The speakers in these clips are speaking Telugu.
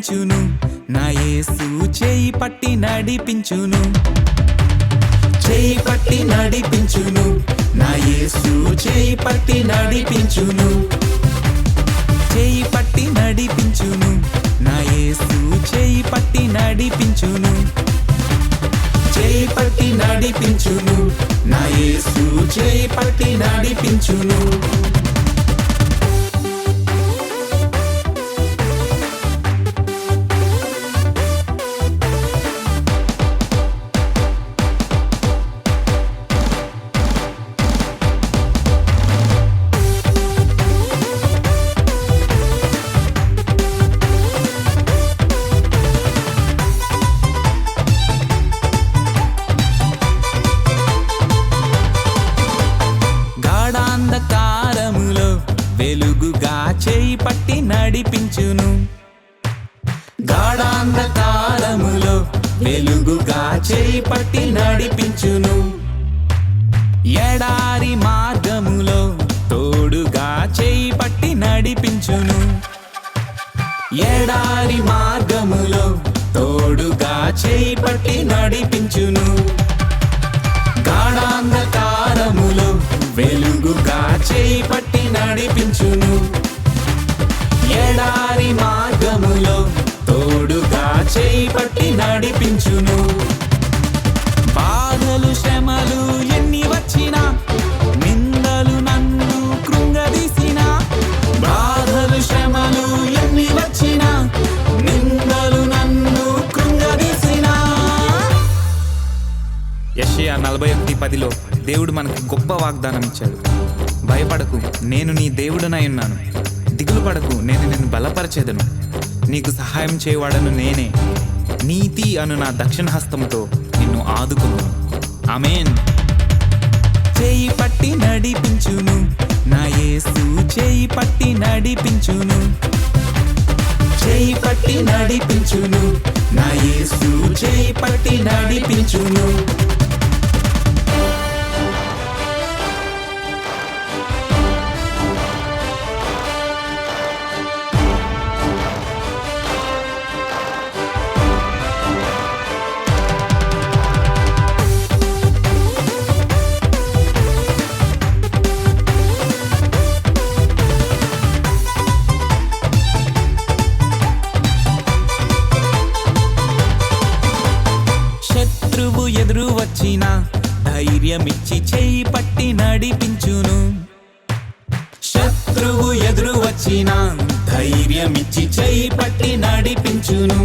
నడిపించును, నా యేసు చేయి పట్టి నడిపించును. చేయి పట్టి నడిపించును, నా యేసు చేయి పట్టి నడిపించును. చేయి పట్టి నడిపించును, నా యేసు చేయి పట్టి నడిపించును. చేయి పట్టి నడిపించును, నా యేసు చేయి పట్టి నడిపించును. గాఢాంధకారములో వెలుగుగా చేయి పట్టి నడిపించును. గాఢాంధకారములో వెలుగుగా చేయి పట్టి నడిపించును. ఎడారి మార్గములో తోడుగా చేయి పట్టి నడిపించును. ఎడారి మార్గములో తోడుగా చేయి పట్టి నడిపించును. గాఢాంధకారములో వెలుగుగా చేయి పట్టి నడిపించును. ఎడారి మార్గములో తోడుగా చేయి పట్టి నడిపించును. బాధలు శ్రమలు ఎన్ని వచ్చినా, నిందలు నన్ను కృంగదీసినా. బాధలు శ్రమలు ఎన్ని వచ్చినా, నిందలు నన్ను కృంగదీసినా. యెషయా 41:10లో దేవుడు మనకు గొప్ప వాగ్దానం ఇచ్చాడు. భయపడకు, నేను నీ దేవుడనై ఉన్నాను. దిగులు పడకు, నేను నిన్ను బలపరచెదను. నీకు సహాయం చేయవాడను నేనే. నీతి అను నా దక్షిణ హస్తముతో నిన్ను ఆదుకొను. ఆమేన్. చేయి పట్టి నడిపించును, నా యేసు చేయి పట్టి నడిపించును. చేయి పట్టి నడిపించును, నా యేసు చేయి పట్టి నడిపించును. శత్రువు ఎదురు వచ్చినా ధైర్యమిచ్చి చేయి పట్టి నడిపించును. శత్రువు ఎదురు వచ్చినా ధైర్యమిచ్చి చేయి పట్టి నడిపించును.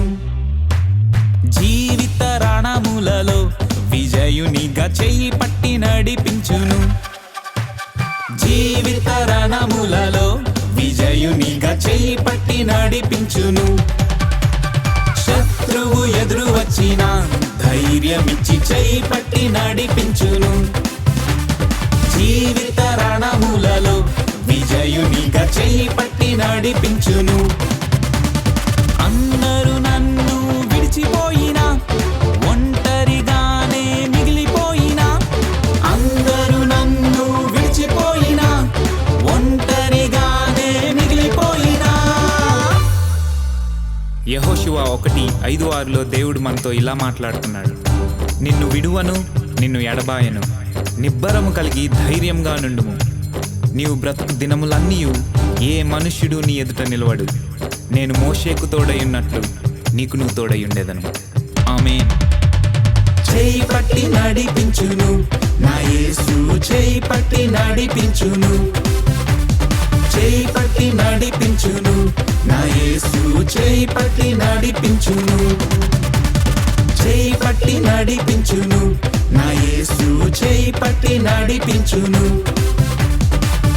జీవిత రణములలో విజయునిగా చేయి పట్టి నడిపించును. జీవిత రణములలో విజయునిగా చేయి పట్టి నడిపించును. శత్రువు ఎదురు వచ్చినా ధైర్యమిచ్చి చేయి పట్టి నడిపించును. జీవిత రణములలో విజయునిగా చేయి పట్టి నడిపించును. అందరూ నన్ను విడిచిపోయినా, ఒంటరిగానే మిగిలిపోయినా. అందరూ నన్ను విడిచిపోయినా, ఒంటరిగానే మిగిలిపోయినా. యెహోషువ 1:5-6లో దేవుడు మనతో ఇలా మాట్లాడుతున్నాడు. నిన్ను విడువను, నిన్ను ఎడబాయను. నిబ్బరము కలిగి ధైర్యంగా నుండుము. నీవు బ్రతుకు దినములన్నీయు ఏ మనుష్యుడు నీ ఎదుట నిలవడు. నేను మోషేకు తోడయున్నట్లు నీకు నువ్వు తోడయుండెదను. ఆమేన్. చేయి పట్టి నడిపించును, నా యేసు చేయి పట్టి నడిపించును. చేయి పట్టి నడిపించును, నా యేసు చేయి పట్టి నడిపించును. చేయి పట్టి నడిపించును, నా యేసు చేయి పట్టి నడిపించును.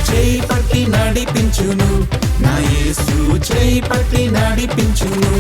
చేయి పట్టి నడిపించును, నా యేసు చేయి పట్టి నడిపించును.